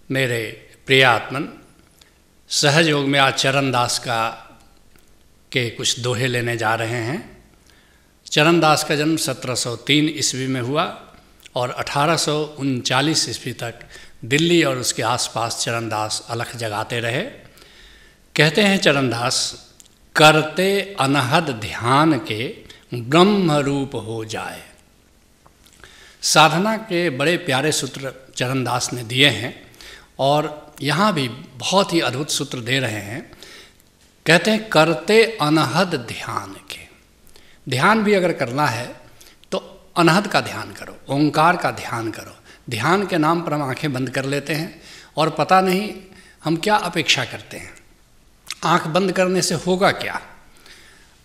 मेरे प्रिय आत्मन, सहज योग में आज चरणदास के कुछ दोहे लेने जा रहे हैं। चरणदास का जन्म 1703 ईस्वी में हुआ और 1839 ईस्वी तक दिल्ली और उसके आसपास चरणदास अलख जगाते रहे। कहते हैं चरणदास, करते अनहद ध्यान के ब्रह्म रूप हो जाए। साधना के बड़े प्यारे सूत्र चरणदास ने दिए हैं और यहाँ भी बहुत ही अद्भुत सूत्र दे रहे हैं। कहते हैं करते अनहद ध्यान के। ध्यान भी अगर करना है तो अनहद का ध्यान करो, ओंकार का ध्यान करो। ध्यान के नाम पर हम आंखें बंद कर लेते हैं और पता नहीं हम क्या अपेक्षा करते हैं। आंख बंद करने से होगा क्या?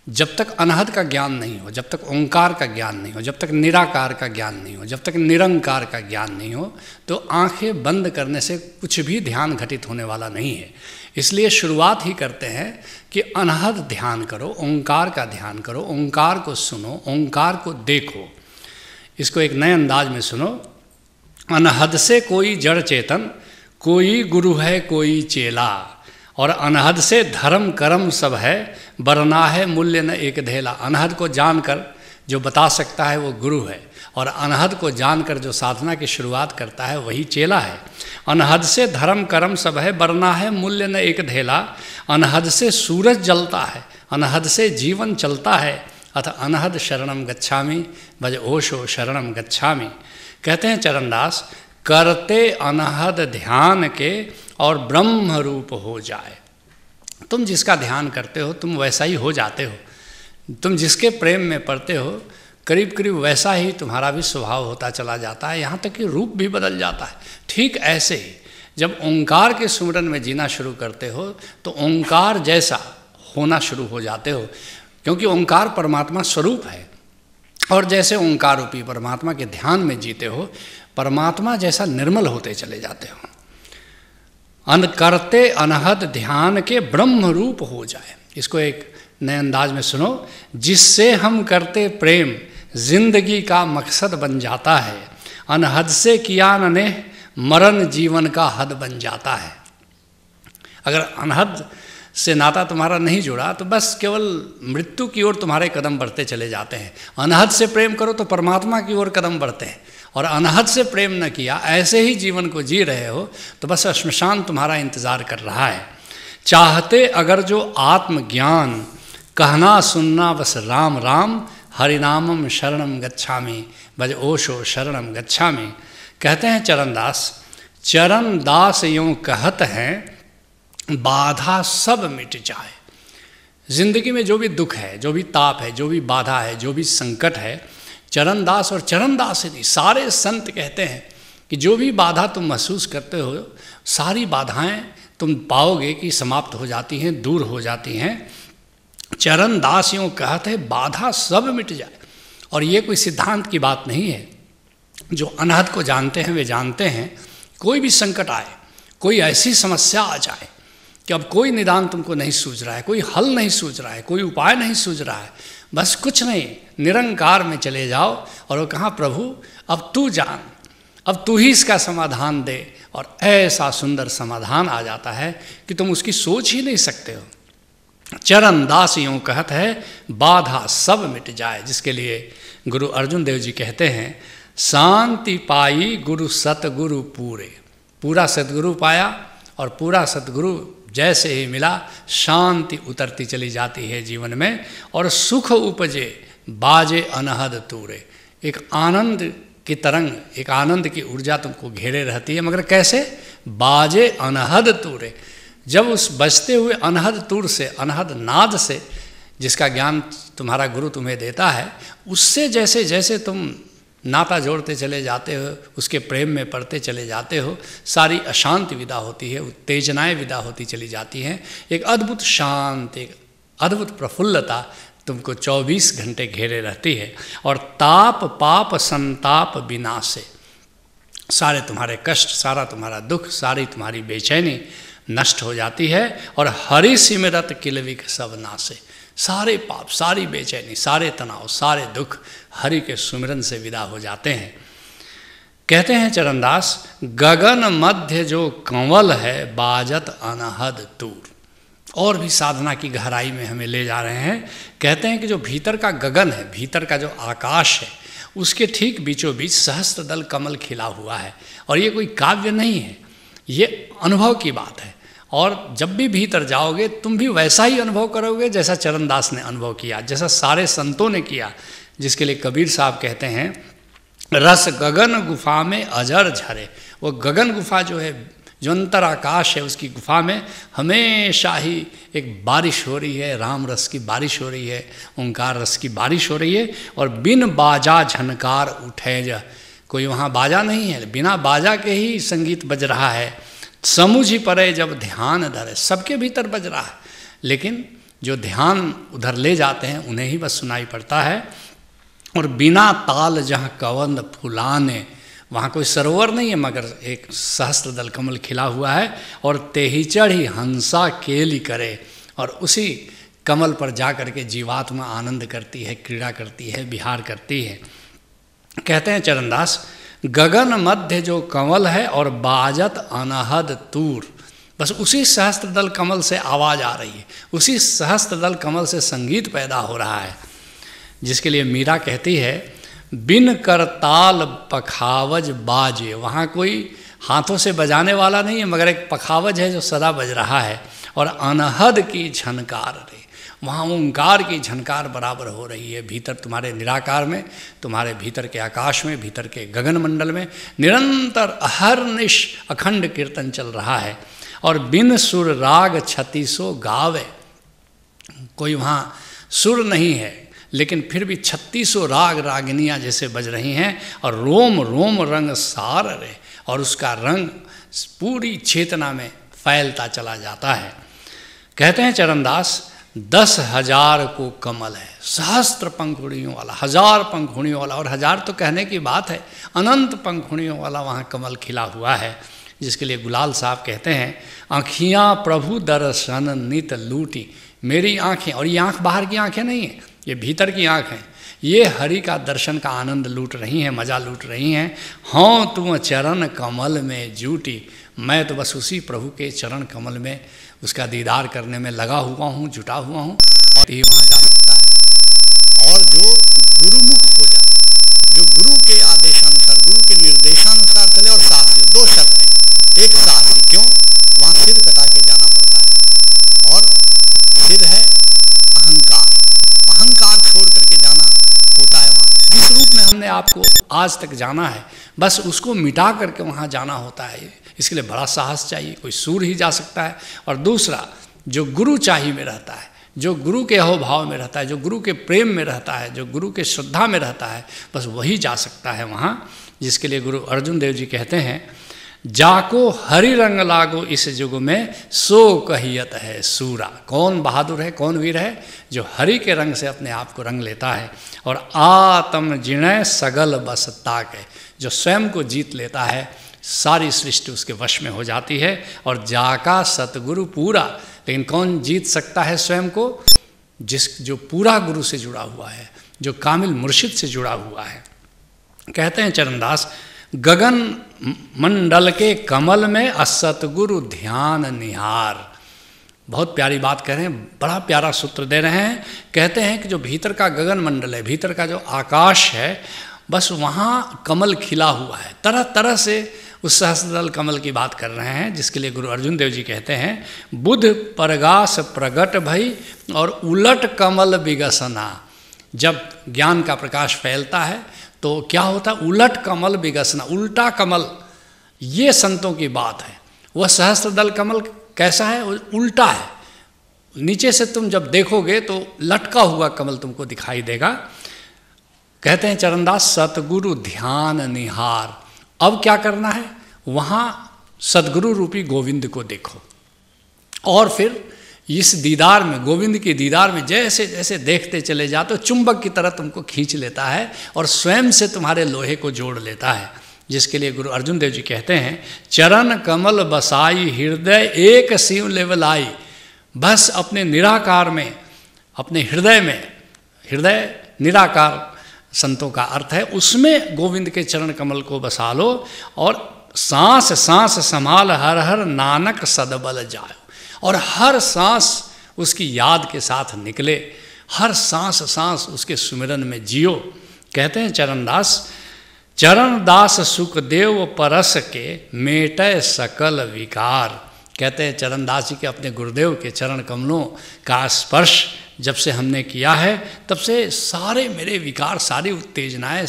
जब तक अनहद का ज्ञान नहीं हो, जब तक ओंकार का ज्ञान नहीं हो, जब तक निराकार का ज्ञान नहीं हो, जब तक निरंकार का ज्ञान नहीं हो, तो आंखें बंद करने से कुछ भी ध्यान घटित होने वाला नहीं है। इसलिए शुरुआत ही करते हैं कि अनहद ध्यान करो, ओंकार का ध्यान करो, ओंकार को सुनो, ओंकार को देखो। इसको एक नए अंदाज में सुनो। अनहद से कोई जड़ चेतन, कोई गुरु है कोई चेला, और अनहद से धर्म कर्म सब है, वरना है मूल्य न एक धेला। अनहद को जानकर जो बता सकता है वो गुरु है, और अनहद को जानकर जो साधना की शुरुआत करता है वही चेला है। अनहद से धर्म कर्म सब है, वरना है मूल्य न एक धेला। अनहद से सूरज जलता है, अनहद से जीवन चलता है, अथ अनहद शरणम गच्छामि, भज ओशो शरणम गच्छामि। कहते हैं चरणदास, करते अनहद ध्यान के और ब्रह्म रूप हो जाए। तुम जिसका ध्यान करते हो तुम वैसा ही हो जाते हो। तुम जिसके प्रेम में पड़ते हो करीब करीब वैसा ही तुम्हारा भी स्वभाव होता चला जाता है, यहाँ तक कि रूप भी बदल जाता है। ठीक ऐसे ही जब ओंकार के सुमिरन में जीना शुरू करते हो तो ओंकार जैसा होना शुरू हो जाते हो, क्योंकि ओंकार परमात्मा स्वरूप है। और जैसे ओंकार रूपी परमात्मा के ध्यान में जीते हो, परमात्मा जैसा निर्मल होते चले जाते हो। करते अनहद ध्यान के ब्रह्म रूप हो जाए। इसको एक नए अंदाज में सुनो। जिससे हम करते प्रेम जिंदगी का मकसद बन जाता है, अनहद से किया ने मरण जीवन का हद बन जाता है। अगर अनहद से नाता तुम्हारा नहीं जुड़ा तो बस केवल मृत्यु की ओर तुम्हारे कदम बढ़ते चले जाते हैं। अनहद से प्रेम करो तो परमात्मा की ओर कदम बढ़ते हैं, और अनहद से प्रेम न किया, ऐसे ही जीवन को जी रहे हो तो बस श्मशान तुम्हारा इंतज़ार कर रहा है। चाहते अगर जो आत्मज्ञान, कहना सुनना बस राम राम, हरिनामम शरणम गच्छामि, भज ओशो शरणम गच्छामि। कहते हैं चरणदास यूँ कहत हैं, बाधा सब मिट जाए। जिंदगी में जो भी दुख है, जो भी ताप है, जो भी बाधा है, जो भी संकट है, चरणदास और चरणदास ही नहीं सारे संत कहते हैं कि जो भी बाधा तुम महसूस करते हो, सारी बाधाएं तुम पाओगे कि समाप्त हो जाती हैं, दूर हो जाती हैं। चरणदास यूँ कहते हैं, बाधा सब मिट जाए। और ये कोई सिद्धांत की बात नहीं है। जो अनहद को जानते हैं वे जानते हैं, कोई भी संकट आए, कोई ऐसी समस्या आ जाए कि अब कोई निदान तुमको नहीं सूझ रहा है, कोई हल नहीं सूझ रहा है, कोई उपाय नहीं सूझ रहा है, बस कुछ नहीं, निरंकार में चले जाओ और वो कहा, प्रभु अब तू जान, अब तू ही इसका समाधान दे। और ऐसा सुंदर समाधान आ जाता है कि तुम उसकी सोच ही नहीं सकते हो। चरणदास यूँ कहत है, बाधा सब मिट जाए। जिसके लिए गुरु अर्जुन देव जी कहते हैं, शांति पाई गुरु सतगुरु पूरे। पूरा सतगुरु पाया और पूरा सतगुरु जैसे ही मिला, शांति उतरती चली जाती है जीवन में, और सुख उपजे बाजे अनहद तूरे। एक आनंद की तरंग, एक आनंद की ऊर्जा तुमको घेरे रहती है। मगर कैसे? बाजे अनहद तूरे। जब उस बजते हुए अनहद तूर से, अनहद नाद से, जिसका ज्ञान तुम्हारा गुरु तुम्हें देता है, उससे जैसे जैसे तुम नाता जोड़ते चले जाते हो, उसके प्रेम में पड़ते चले जाते हो, सारी अशांति विदा होती है, उत्तेजनाएं विदा होती चली जाती हैं। एक अद्भुत शांति, एक अद्भुत प्रफुल्लता तुमको 24 घंटे घेरे रहती है। और ताप पाप संताप विनाशे, सारे तुम्हारे कष्ट, सारा तुम्हारा दुख, सारी तुम्हारी बेचैनी नष्ट हो जाती है। और हरि सिमरत किलविक सब नासे, सारे पाप, सारी बेचैनी, सारे तनाव, सारे दुख हरि के सुमिरन से विदा हो जाते हैं। कहते हैं चरणदास, गगन मध्य जो कंवल है बाजत अनहद दूर। और भी साधना की गहराई में हमें ले जा रहे हैं। कहते हैं कि जो भीतर का गगन है, भीतर का जो आकाश है, उसके ठीक बीचों बीच सहस्त्रदल कमल खिला हुआ है। और ये कोई काव्य नहीं है, ये अनुभव की बात है। और जब भी भीतर जाओगे तुम भी वैसा ही अनुभव करोगे जैसा चरणदास ने अनुभव किया, जैसा सारे संतों ने किया, जिसके लिए कबीर साहब कहते हैं, रस गगन गुफा में अजर झरे। वो गगन गुफा जो है, जो अंतर आकाश है, उसकी गुफा में हमेशा ही एक बारिश हो रही है, राम रस की बारिश हो रही है, ओंकार रस की बारिश हो रही है। और बिन बाजा झनकार उठे जा, कोई वहाँ बाजा नहीं है, बिना बाजा के ही संगीत बज रहा है। समुझ ही पड़े जब ध्यान धरे, सबके भीतर बज रहा है, लेकिन जो ध्यान उधर ले जाते हैं उन्हें ही बस सुनाई पड़ता है। और बिना ताल जहाँ कवंद फुलाने, वहाँ कोई सरोवर नहीं है मगर एक सहस्त्रदल कमल खिला हुआ है। और तेही चढ़ी हंसा केली करे, और उसी कमल पर जा कर के जीवात्मा आनंद करती है, क्रीड़ा करती है, विहार करती है। कहते हैं चरणदास, गगन मध्य जो कंवल है और बाजत अनहद तूर। बस उसी सहस्त्रदल कमल से आवाज़ आ रही है, उसी सहस्त्रदल कमल से संगीत पैदा हो रहा है, जिसके लिए मीरा कहती है, बिन करताल पखावज बाजे। वहाँ कोई हाथों से बजाने वाला नहीं है मगर एक पखावज है जो सदा बज रहा है। और अनहद की झनकार रे, वहाँ ओंकार की झनकार बराबर हो रही है। भीतर तुम्हारे निराकार में, तुम्हारे भीतर के आकाश में, भीतर के गगन मंडल में निरंतर अहर्निश अखंड कीर्तन चल रहा है। और बिन सुर राग छत्तीसों गावे, कोई वहाँ सुर नहीं है लेकिन फिर भी 3600 राग रागिनियाँ जैसे बज रही हैं। और रोम रोम रंग सार रे, और उसका रंग पूरी चेतना में फैलता चला जाता है। कहते हैं चरणदास, 10,000 को कमल है, सहस्त्र पंखुड़ियों वाला, 1000 पंखुड़ियों वाला, और 1000 तो कहने की बात है, अनंत पंखुड़ियों वाला वहाँ कमल खिला हुआ है। जिसके लिए गुलाल साहब कहते हैं, आँखियाँ प्रभु दर्शन नित लूटी। मेरी आँखें, और ये आँख बाहर की आँखें नहीं है, ये भीतर की आँख हैं, ये हरि का दर्शन का आनंद लूट रही हैं, मज़ा लूट रही हैं। हाँ तुम चरण कमल में जूटी, मैं तो बस उसी प्रभु के चरण कमल में उसका दीदार करने में लगा हुआ हूँ, जुटा हुआ हूँ। और ये वहाँ जा सकता है। और जो गुरुमुख हो जाए, जो गुरु के आदेशानुसार, गुरु के निर्देशानुसार चले, और साहसी, 2 शर्तें। एक साहसी, क्यों? वहाँ सिर कटा के जाना पड़ता है, और सिर है अहंकार, अहंकार छोड़ करके जाना होता है वहाँ। जिस रूप में हमने आपको आज तक जाना है, बस उसको मिटा करके वहाँ जाना होता है। इसके लिए बड़ा साहस चाहिए, कोई सूर ही जा सकता है। और दूसरा, जो गुरु चाहिए में रहता है, जो गुरु के अहोभाव में रहता है, जो गुरु के प्रेम में रहता है, जो गुरु के श्रद्धा में रहता है, बस वही जा सकता है वहाँ। जिसके लिए गुरु अर्जुन देव जी कहते हैं, जाको हरि रंग लागो इस युग में, सो कहियत है सूरा। कौन बहादुर है, कौन वीर है? जो हरि के रंग से अपने आप को रंग लेता है। और आत्म जिणय सगल बस ताके, जो स्वयं को जीत लेता है, सारी सृष्टि उसके वश में हो जाती है। और जाका सतगुरु पूरा, लेकिन कौन जीत सकता है स्वयं को? जो पूरा गुरु से जुड़ा हुआ है, जो कामिल मुर्शिद से जुड़ा हुआ है। कहते हैं चरणदास, गगन मंडल के कमल में असतगुरु ध्यान निहार। बहुत प्यारी बात कह रहे हैं, बड़ा प्यारा सूत्र दे रहे हैं। कहते हैं कि जो भीतर का गगन मंडल है, भीतर का जो आकाश है, बस वहाँ कमल खिला हुआ है। तरह तरह से उस सहस्त्रदल कमल की बात कर रहे हैं। जिसके लिए गुरु अर्जुन देव जी कहते हैं, बुध परगास प्रगट भई और उलट कमल विगसना। जब ज्ञान का प्रकाश फैलता है तो क्या होता है? उलट कमल विगसना, उल्टा कमल। ये संतों की बात है। वह सहस्त्रदल कमल कैसा है? उल्टा है। नीचे से तुम जब देखोगे तो लटका हुआ कमल तुमको दिखाई देगा। कहते हैं चरणदास, सतगुरु ध्यान निहार। अब क्या करना है? वहाँ सदगुरु रूपी गोविंद को देखो, और फिर इस दीदार में, गोविंद के दीदार में जैसे जैसे देखते चले जाते हो, चुंबक की तरह तुमको खींच लेता है और स्वयं से तुम्हारे लोहे को जोड़ लेता है। जिसके लिए गुरु अर्जुन देव जी कहते हैं, चरण कमल बसाई हृदय एक शिव लेवलाई। बस अपने निराकार में, अपने हृदय में, हृदय निराकार संतों का अर्थ है, उसमें गोविंद के चरण कमल को बसा लो और सांस सांस संभाल हर हर नानक सदबल जायो, और हर सांस उसकी याद के साथ निकले, हर सांस सांस उसके सुमिरन में जियो। कहते हैं चरण दास सुखदेव परस के मेटय सकल विकार। कहते हैं चरण दास जी के अपने गुरुदेव के चरण कमलों का स्पर्श जब से हमने किया है, तब से सारे मेरे विकार, सारी उत्तेजनाएं,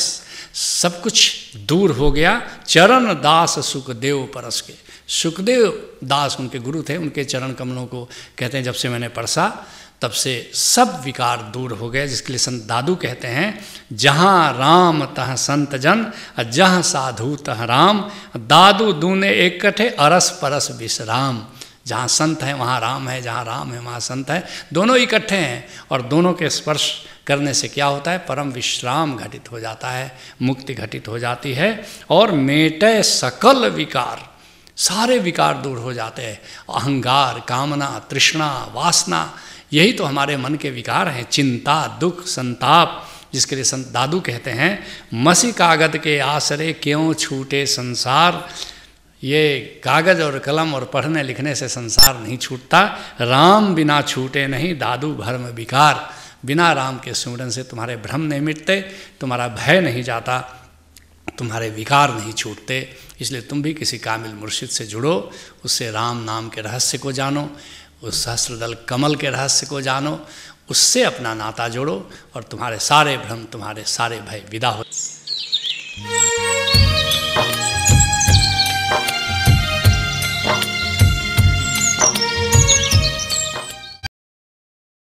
सब कुछ दूर हो गया। चरण दास सुखदेव परस के, सुखदेव दास उनके गुरु थे, उनके चरण कमलों को कहते हैं जब से मैंने परसा तब से सब विकार दूर हो गए। जिसके लिए संत दादू कहते हैं, जहाँ राम तह संत जन, जहाँ साधु तह राम, दादू दूने एक कठे अरस परस विश्राम। जहाँ संत हैं वहाँ राम है, जहाँ राम है वहाँ संत है, दोनों इकट्ठे हैं, और दोनों के स्पर्श करने से क्या होता है, परम विश्राम घटित हो जाता है, मुक्ति घटित हो जाती है, और मेटे सकल विकार, सारे विकार दूर हो जाते हैं। अहंकार, कामना, तृष्णा, वासना, यही तो हमारे मन के विकार हैं, चिंता, दुख, संताप। जिसके लिए संत दादू कहते हैं, मसी कागज के आसरे क्यों छूटे संसार। ये कागज़ और कलम और पढ़ने लिखने से संसार नहीं छूटता, राम बिना छूटे नहीं दादू भ्रम विकार। बिना राम के सुमिरन से तुम्हारे भ्रम नहीं मिटते, तुम्हारा भय नहीं जाता, तुम्हारे विकार नहीं छूटते। इसलिए तुम भी किसी कामिल मुर्शिद से जुड़ो, उससे राम नाम के रहस्य को जानो, उस सहस्त्रदल कमल के रहस्य को जानो, उससे अपना नाता जोड़ो, और तुम्हारे सारे भ्रम, तुम्हारे सारे भय विदा हो।